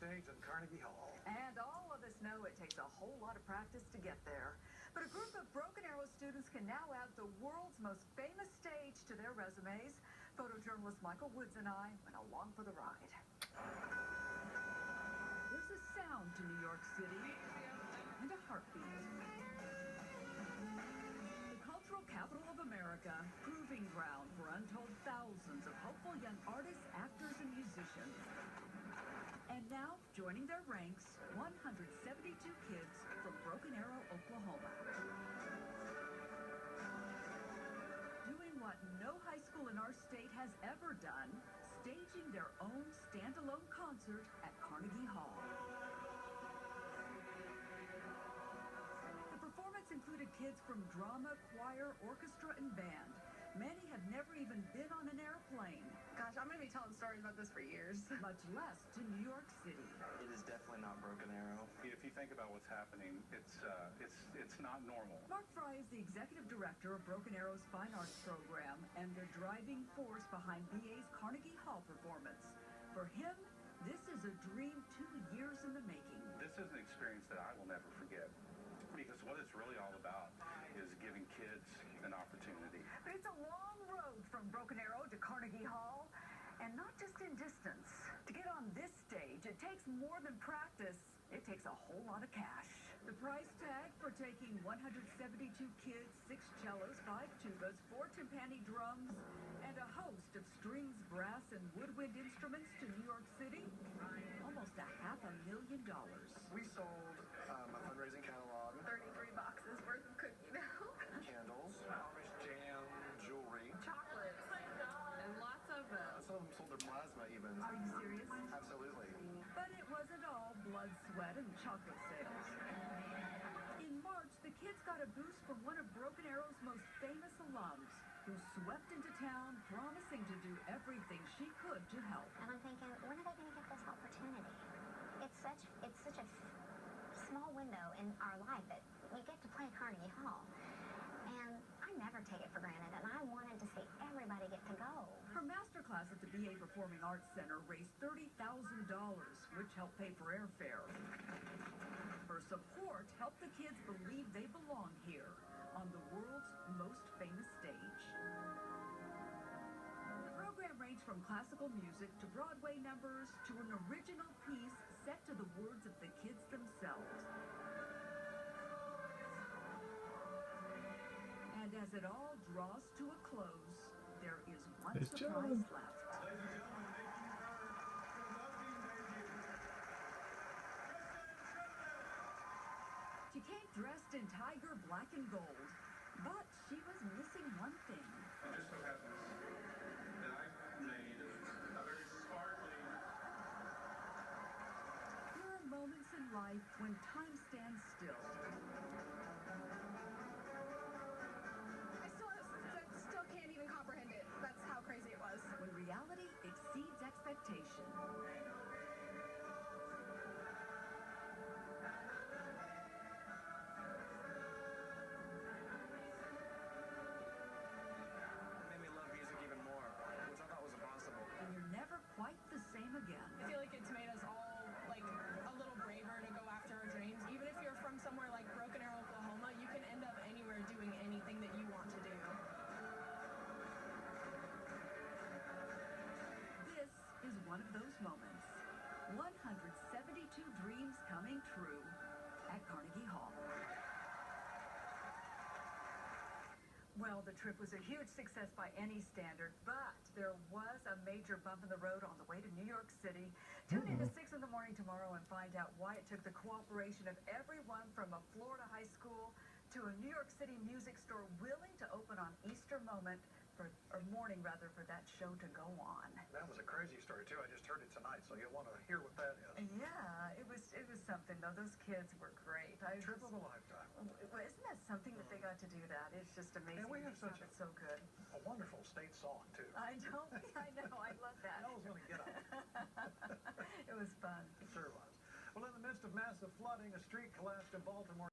stage in Carnegie Hall. And all of us know it takes a whole lot of practice to get there. But a group of Broken Arrow students can now add the world's most famous stage to their resumes. Photojournalist Michael Woods and I went along for the ride. There's a sound to New York City and a heartbeat. The cultural capital of America, proving ground for untold thousands of hopeful young artists, actors, and musicians. And now, joining their ranks, 172 kids from Broken Arrow, Oklahoma. Doing what no high school in our state has ever done, staging their own standalone concert at Carnegie Hall. The performance included kids from drama, choir, orchestra, and band. Many have never even been on an airplane. Gosh, I'm going to be telling stories about this for years. Much less to New York City. It is definitely not Broken Arrow. If you think about what's happening, it's not normal. Mark Fry is the executive director of Broken Arrow's Fine Arts program and the driving force behind BA's Carnegie Hall performance. For him, this is a dream 2 years in the making. This is an experience that I will never forget. Because what it's really all about is giving kids an opportunity. But it's a long road from Broken Arrow to Carnegie Hall, and not just in distance. To get on this stage, it takes more than practice. It takes a whole lot of cash. The price tag for taking 172 kids, 6 cellos, 5 tubas, 4 timpani drums, and a host of strings, brass, and woodwind instruments to New York City? Almost $500,000. We sold a fundraising catalog, 33 boxes worth of cookie dough. candles, Amish jam, jewelry. Chocolates. And lots of Some of them sold their plasma even. Are you serious? Absolutely. But it wasn't all blood, sweat, and chocolate sales. In March, the kids got a boost from one of Broken Arrow's most famous alums, who swept into town promising to do everything she could to help. And I'm thinking, when are they going to get this opportunity? It's such a small window in our life that we get to play Carnegie Hall. And I never take it for granted, and I wanted to see everybody get to go. Her masterclass at the BA Performing Arts Center raised $30,000, which helped pay for airfare. Her support helped the kids believe they belong here, on the world's most famous stage. The program ranged from classical music to Broadway numbers to an original piece set to the words of the kids themselves. And as it all draws to a close, there is one surprise left. She came dressed in tiger black and gold, but she was missing one thing. It just so happens that I made a very sparkling. There are moments in life when time stands still. I still can't even comprehend it. That's how crazy it was. When reality exceeds expectation. It made me love music even more, which I thought was impossible. And you're never quite the same again. I feel like it's made us all like a little braver to go after our dreams. Even if you're from somewhere like Broken Arrow, Oklahoma, you can end up anywhere doing anything that you want to do. This is one of those moments. 172 dreams coming true at Carnegie Hall. Well, the trip was a huge success by any standard, but there was a major bump in the road on the way to New York City. Tune in to 6 in the morning tomorrow and find out why it took the cooperation of everyone from a Florida high school to a New York City music store willing to open on Easter morning for that show to go on. That was a crazy story too. I just heard it tonight, so you'll want to hear what that is. Yeah, it was something though. Those kids were great. Trip of a lifetime. Well, isn't that something that they got to do that? It's just amazing. And we have such so good. a wonderful state song too. I know, I love that. I was going to get on it. It was fun. It sure was. Well, in the midst of massive flooding, a street collapsed in Baltimore.